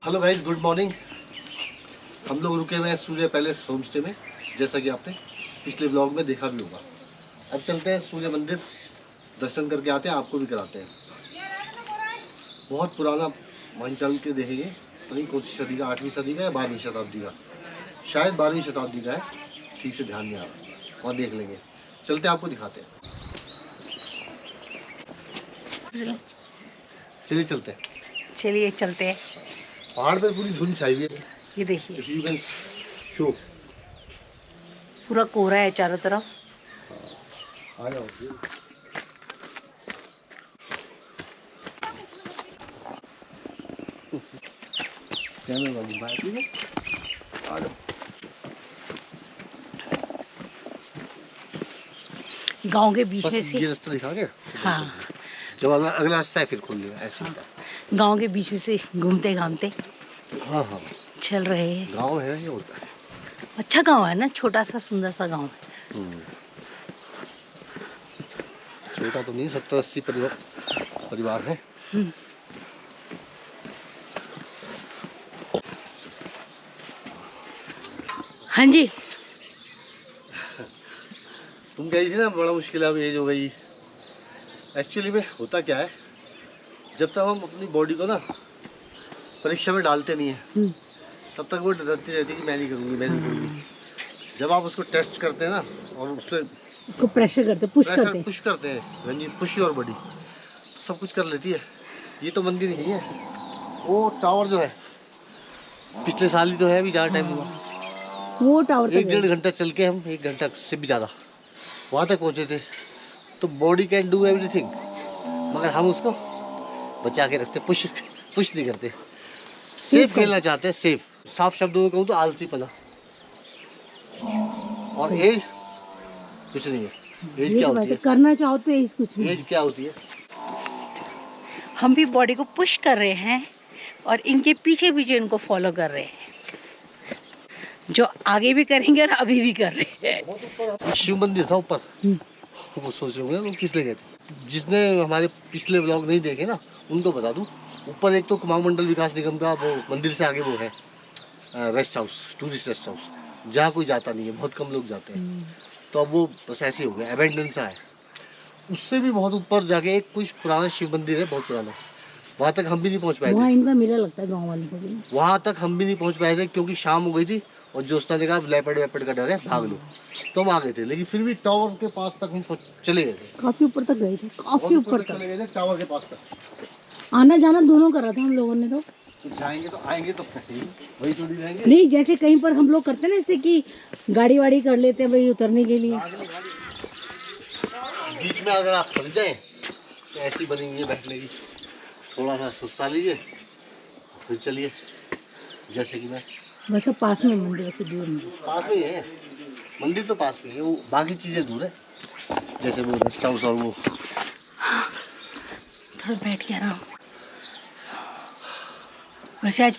Hello guys, good morning. हम लोग रुके हुए हैं सूर्य पैलेस होम स्टे में, जैसा कि आपने पिछले ब्लॉग में देखा भी होगा। अब चलते हैं सूर्य मंदिर, दर्शन करके आते हैं, आपको भी कराते हैं। बहुत पुराना, वहीं चल के देखेंगे, पता नहीं कौन सी सदी का, 8वीं सदी का या 12वीं शताब्दी का, शायद 12वीं शताब्दी का है, ठीक से ध्यान नहीं आ रहा, वहाँ देख लेंगे। चलते हैं, आपको दिखाते हैं। चलिए चलते हैं। चलिए चलते हैं। पहाड़ पे पूरी धुंध छाई हुई है, ये देखिए यू कैन शो। पूरा कोहरा है चारों तरफ। आ जाओ। आ जाओ। गांव के बीच में से, ये रास्ता दिखा के, हाँ, जब अगला रास्ता है फिर खोल लिया, ऐसे होता है। गांव के बीच में से घूमते घामते हाँ हाँ, चल रहे हैं। गांव है, ये होता है। अच्छा गांव है ना, छोटा सा सुंदर सा गांव है। छोटा तो नहीं, 70-80 परिवार है। हाँ जी, तुम गई थी ना, बड़ा मुश्किल है अब एज हो गई। एक्चुअली में होता क्या है, जब तक हम अपनी बॉडी को ना परीक्षा में डालते नहीं है, तब तक वो डरती रहती है कि मैं नहीं करूँगी, मैं नहीं करूँगी। जब आप उसको टेस्ट करते हैं ना, और उसको प्रेशर करते, पुश करते हैं, when you push your body, तो सब कुछ कर लेती है। ये तो मंदिर नहीं है, वो टावर जो है, पिछले साल ही तो है, अभी ज़्यादा टाइम हुआ, वो टावर 1-1.5 घंटा चल के, हम 1 घंटा से भी ज़्यादा वहाँ तक पहुँचे थे। तो बॉडी कैन डू एवरीथिंग, मगर हम उसको बचा के रखते, पुश नहीं करते। सेफ खेलना चाहते हैं, सेफ। साफ शब्दों में कहूँ तो आलसीपना। और एज कुछ नहीं है। एज क्या होती है? करना चाहो तो एज कुछ नहीं। एज क्या होती है? हम भी बॉडी को पुश कर रहे हैं और इनके पीछे पीछे इनको फॉलो कर रहे हैं, जो आगे भी करेंगे और अभी भी कर रहे हैं। शिव मंदिर था ऊपर, वो सोच रहे होंगे ना किस लिए गए थे। जिसने हमारे पिछले ब्लॉग नहीं देखे ना, उनको बता दूं, ऊपर एक तो कुमाऊं मंडल विकास निगम का वो मंदिर से आगे वो है rest house, tourist rest house, जहाँ कोई जाता नहीं है, बहुत कम लोग जाते हैं। तो अब वो बस ऐसे ही हो गया, अबेंडन सा है। उससे भी बहुत ऊपर जाके एक कुछ पुराना शिव मंदिर है, बहुत पुराना, वहाँ तक हम भी नहीं पहुँच पाए थे। इनका मेला लगता है गाँव वालों को भी। वहाँ तक हम भी नहीं पहुँच पाए थे, क्योंकि शाम हो गई थी और जोस्ता ने कहा लेपर्ड का डर है, भाग लो। तो हम आ गए थे, लेकिन फिर भी टावर के पास तक हम चले गए थे। काफी ऊपर तक गए थे, काफी ऊपर तक चले गए थे, टावर के पास तक। आना जाना दोनों करा था हम लोगों ने। तो जाएंगे तो आएंगे तो वही थोड़ी रहेंगे। नहीं, जैसे कहीं पर हम लोग करते हैं ना, जैसे कि गाड़ी वाड़ी कर लेते हैं भाई उतरने के लिए। बीच में अगर आप फंस जाए तो ऐसी बनी हुई है बैठने की, थोड़ा सा सुस्ता लीजिए, फिर चलिए। जैसे कि मैं बस अब पास में मंदिर, वैसे दूर नहीं। पास में ही है मंदिर, तो पास में है, वो बाकी चीज़ें दूर है, जैसे वो रेस्ट हाउस और वो। थोड़ा बैठ के रहा हूँ। वैसे आज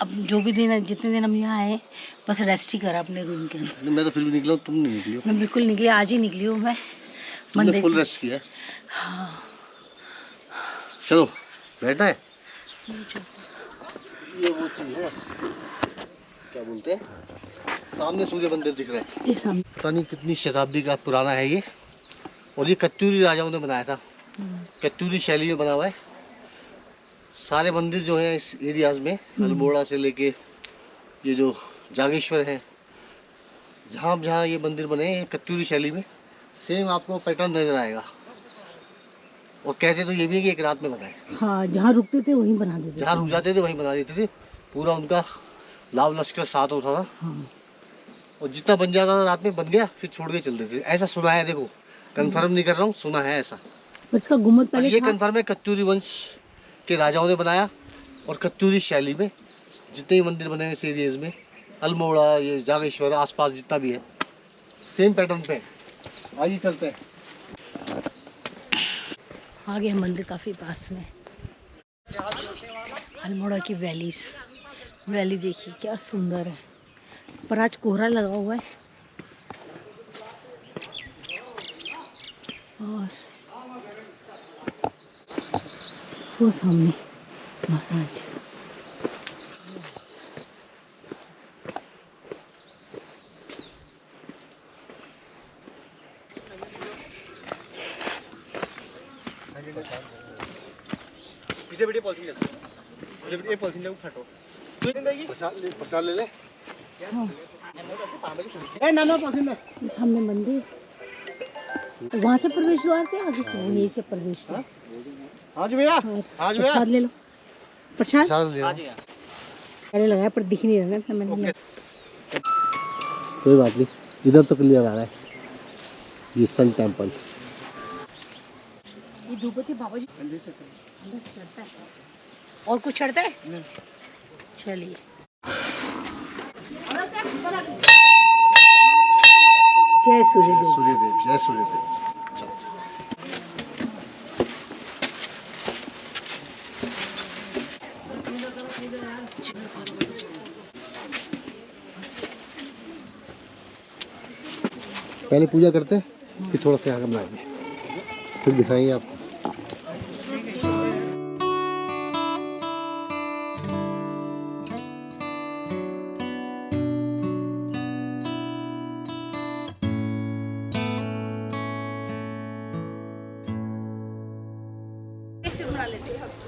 अब जो भी दिन है, जितने दिन हम यहाँ आए, बस रेस्ट ही करा अपने रूम के अंदर। मैं तो फिर भी निकला, तुम नहीं निकली हो। मैं बिल्कुल निकली, आज ही निकली हूँ मैं मंदिर। फुल रेस्ट किया। हाँ, चलो बैठना है। ये वो चीज़ है, क्या बोलते हैं, सामने सूर्य मंदिर दिख रहा है, ये सामने। पता नहीं कितनी शताब्दी का पुराना है ये, और ये कत्यूरी राजाओं ने बनाया था, कत्यूरी शैली में बना हुआ है। सारे मंदिर जो हैं इस एरियाज में, अल्मोड़ा से लेके ये जो जागेश्वर है, जहाँ जहाँ ये मंदिर बने हैं कत्यूरी शैली में, सेम आपको पैटर्न नजर आएगा। और कहते तो ये भी है कि एक रात में बना है। हाँ, जहाँ रुकते थे वहीं बना देते थे, जहाँ रुक जाते थे वहीं बना देते थे। पूरा उनका लाव लश्कर साथ होता था। हाँ। और जितना बन जाता था रात में बन गया, फिर छोड़ के चल देते थे, ऐसा सुना है। देखो, कंफर्म नहीं कर रहा हूँ, सुना है ऐसा। इसका गुम्बद पहले ये कंफर्म है कत्यूरी वंश के राजाओं ने बनाया, और कत्यूरी शैली में जितने ही मंदिर बने हैं इस एरियाज में, अल्मोड़ा, ये जागेश्वर, आसपास जितना भी है, सेम पैटर्न पे। आइए चलते हैं। आगे है मंदिर, काफ़ी पास में। अल्मोड़ा की वैली देखिए क्या सुंदर है, पर आज कोहरा लगा हुआ है। और वो सामने महाराज, पीछे बैठे पॉलिथीन ले, पीछे बैठे पॉलिथीन ले, फटो प्रसाद ले ले। हाँ। ए नाना पॉलिथीन ले। ये सामने मंदिर, वहाँ से प्रवेश द्वार से आगे से यहीं से प्रवेश द्वार। आज भैया, आज भैया प्रसाद ले लो, प्रसाद ले लो। पहले लगाया पर दिख नहीं रहा था मैंने। कोई बात नहीं, इधर तो क्लियर आ रहा है। ये सन टेम्पल। ये धूपबत्ती बाबा जी अंदर चढ़ता है। और कुछ चढ़ता है? चलिए। जय सूर्यदेव। सूर्यदेव, जय सूर्यदेव। चलो। पहले पूजा करते हैं, फिर थोड़ा सा आगे बनाएंगे, फिर दिखाएंगे आपको।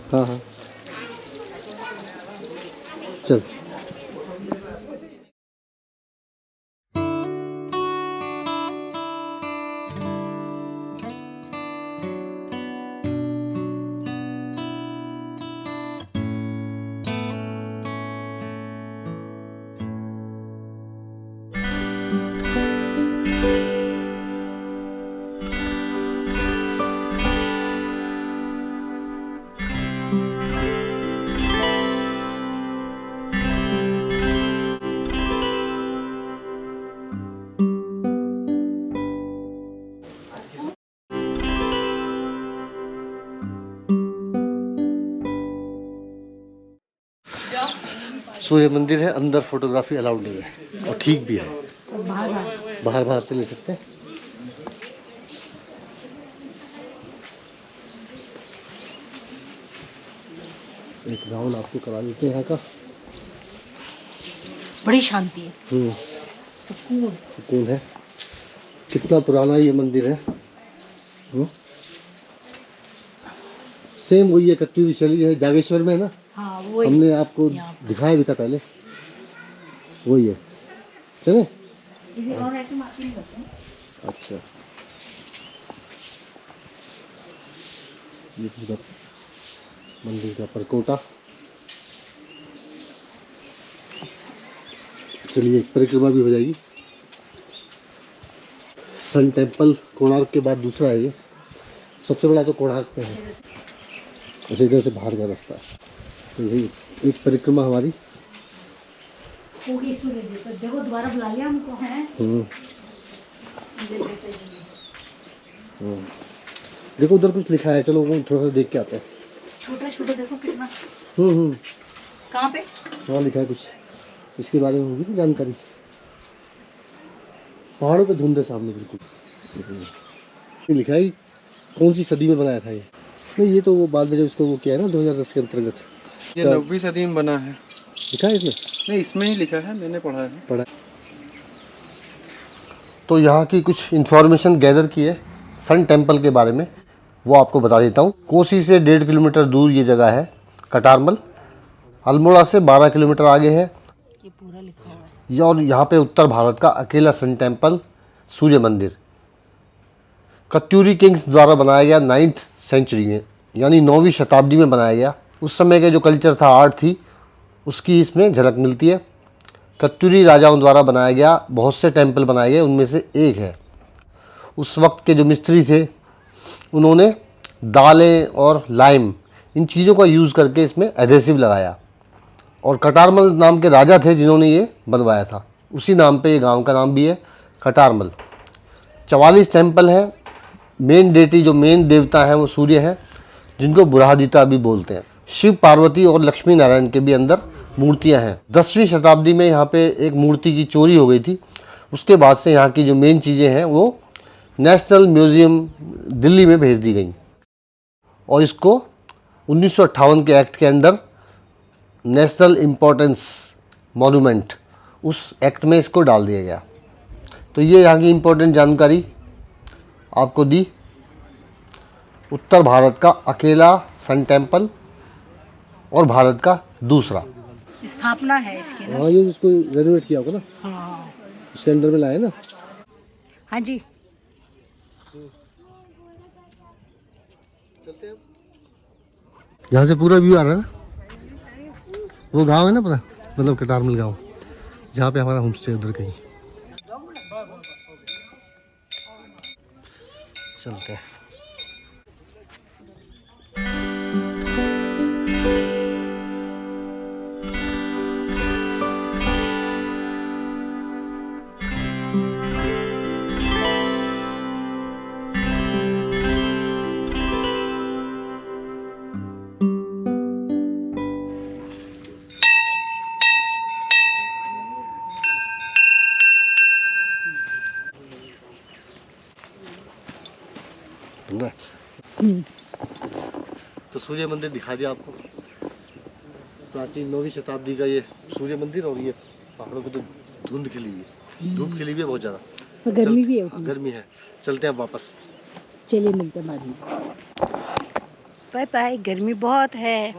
हाँ हाँ चल। सूर्य मंदिर है, अंदर फोटोग्राफी अलाउड नहीं है और ठीक भी है। बाहर बाहर से ले सकते हैं। एक राउंड आपको करा देते हैं यहाँ का। बड़ी शांति है, सुकून है। कितना पुराना ये मंदिर है। सेम वही है, कत्यूरी शैली है, जागेश्वर में है ना। हाँ, वही हमने आपको दिखाया भी था पहले, वही है। चले। अच्छा, ये पूरा मंदिर का परकोटा। चलिए, परिक्रमा भी हो जाएगी। सन टेम्पल कोणार्क के बाद दूसरा है ये। सबसे बड़ा तो कोणार्क में है। ऐसे इधर से बाहर का रास्ता है। तो यही एक परिक्रमा हमारी। देखो दोबारा बुला लिया हमको है। देखो उधर कुछ लिखा है, चलो वो थोड़ा सा देख के आते हैं। छोटा छोटा देखो कितना। कहाँ पे? वहाँ लिखा है कुछ, इसके बारे में होगी ना जानकारी। पहाड़ों पे धुंध है सामने बिल्कुल। लिखा है कौन सी सदी में बनाया था ये। नहीं, ये तो वो बाद में जब इसको वो किया है ना 2010 के अंतर्गत। ये 9वीं सदी में बना है। लिखा है इसमें? नहीं, इसमें ही लिखा है, मैंने पढ़ा है। तो यहाँ की कुछ इन्फॉर्मेशन गैदर की है सन टेम्पल के बारे में, वो आपको बता देता हूँ। कोसी से 1.5 किलोमीटर दूर ये जगह है कटारमल। अल्मोड़ा से 12 किलोमीटर आगे है ये पूरा लिखा हुआ है। और यहाँ पे उत्तर भारत का अकेला सन टेम्पल सूर्य मंदिर कत्यूरी किंग्स द्वारा बनाया गया 9th सेंचुरी में, यानी 9वीं शताब्दी में बनाया गया। उस समय के जो कल्चर था, आर्ट थी, उसकी इसमें झलक मिलती है। कत्यूरी राजाओं द्वारा बनाया गया बहुत से टेम्पल बनाए गए, उनमें से एक है। उस वक्त के जो मिस्त्री थे, उन्होंने दालें और लाइम इन चीज़ों का यूज़ करके इसमें एडहेसिव लगाया। और कटारमल नाम के राजा थे जिन्होंने ये बनवाया था। उसी नाम पे ये गांव का नाम भी है, कटारमल। 44 टेम्पल हैं। मेन डेटी जो मेन देवता हैं वो सूर्य हैं, जिनको बुरहादिता भी बोलते हैं। शिव, पार्वती और लक्ष्मी नारायण के भी अंदर मूर्तियां हैं। 10वीं शताब्दी में यहाँ पे एक मूर्ति की चोरी हो गई थी। उसके बाद से यहाँ की जो मेन चीज़ें हैं वो नेशनल म्यूज़ियम दिल्ली में भेज दी गई और इसको 1958 के एक्ट के अंडर नेशनल इम्पोर्टेंस मॉन्यूमेंट, उस एक्ट में इसको डाल दिया गया। तो ये यहाँ की इम्पोर्टेंट जानकारी आपको दी। उत्तर भारत का अकेला सन टेम्पल और भारत का दूसरा। स्थापना है इसकी ना। हाँ, ये इसको रेनोवेट किया होगा ना, हाँ इसके अंदर में लाए ना। हाँ जी। चलते हैं। यहाँ से पूरा व्यू आ रहा है ना, वो गांव है ना अपना, मतलब कटारमल गांव, जहाँ पे हमारा होम स्टे उधर कहीं। चलते हैं। तो सूर्य मंदिर दिखा दिया आपको, प्राचीन 9वीं शताब्दी का ये सूर्य मंदिर। और ये पहाड़ों पे तो धुंध खिली हुई है, धूप खिली हुई है बहुत ज़्यादा, तो गर्मी भी है, गर्मी है। चलते हैं अब वापस। चलिए मिलते हैं बाद में। Bye bye. गर्मी बहुत है।